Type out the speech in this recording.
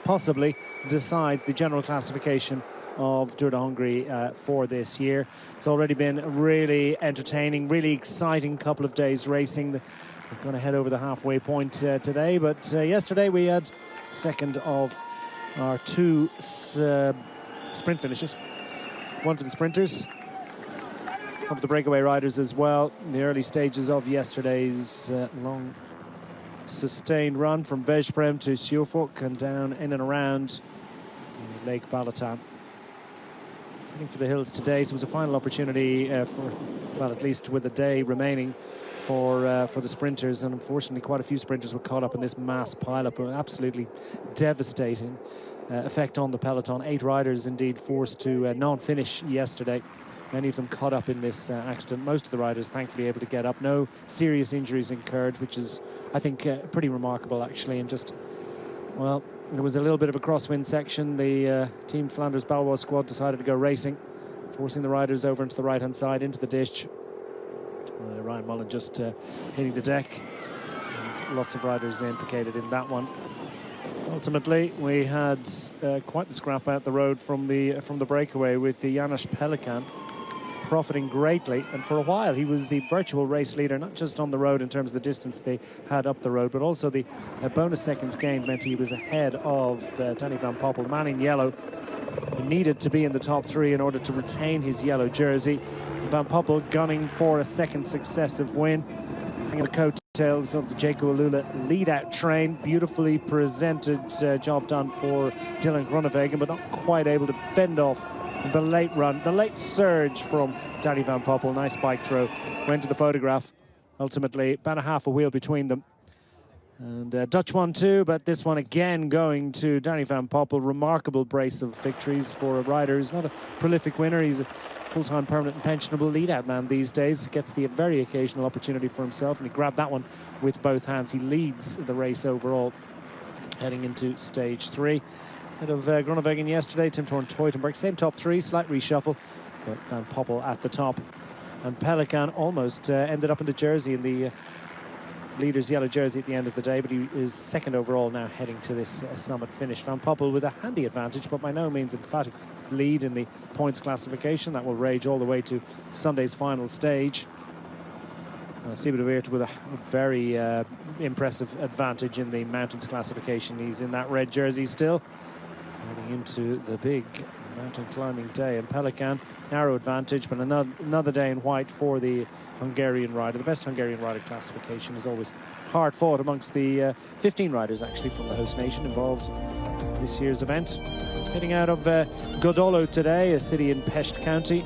possibly decide the general classification of Tour de Hungary for this year. It's already been a really entertaining, really exciting couple of days racing. We're going to head over the halfway point today, but yesterday we had second of our two sprint finishes. One for the sprinters, one for the breakaway riders as well. In the early stages of yesterday's long sustained run from Veszprém to Siófok and down in and around Lake Balaton. Heading for the hills today, so it was a final opportunity for, well, at least with a day remaining for the sprinters, and unfortunately quite a few sprinters were caught up in this mass pile-up. Absolutely devastating effect on the peloton. 8 riders indeed forced to non-finish yesterday. Many of them caught up in this accident. Most of the riders thankfully able to get up. No serious injuries incurred, which is, I think, pretty remarkable actually. And just, well, it was a little bit of a crosswind section. The Team Flanders Balois squad decided to go racing, forcing the riders over into the right-hand side, into the ditch. Ryan Mullen just hitting the deck, and lots of riders implicated in that one. Ultimately, we had quite the scrap out the road from the breakaway, with the Janos Pelikan profiting greatly, and for a while he was the virtual race leader, not just on the road in terms of the distance they had up the road, but also the bonus seconds gained meant he was ahead of Danny van Poppel, the man in yellow, who needed to be in the top 3 in order to retain his yellow jersey. Van Poppel gunning for a second successive win, hanging the coattails of the Jaco Alula lead-out train. Beautifully presented job done for Dylan Groenewegen, but not quite able to fend off the late run, the late surge from Danny van Poppel. Nice bike throw, went to the photograph. Ultimately, about a half a wheel between them. And Dutch one too, but this one again going to Danny van Poppel. Remarkable brace of victories for a rider who's not a prolific winner. He's a full-time permanent and pensionable lead-out man these days. Gets the very occasional opportunity for himself, and he grabbed that one with both hands. He leads the race overall, heading into stage 3. Head of Groenewegen yesterday, Tim Thorn Teutenberg, same top 3, slight reshuffle, but Van Poppel at the top. And Pelikan almost ended up in the jersey, in the leader's yellow jersey at the end of the day, but he is second overall now heading to this summit finish. Van Poppel with a handy advantage, but by no means emphatic lead in the points classification. That will rage all the way to Sunday's final stage. Siebert de Weert with a very impressive advantage in the mountains classification. He's in that red jersey still, heading into the big mountain climbing day. And Pelikan, narrow advantage, but another day in white for the Hungarian rider. The best Hungarian rider classification is always hard fought amongst the 15 riders actually from the host nation involved this year's event. Heading out of Godolo today, a city in Pest County.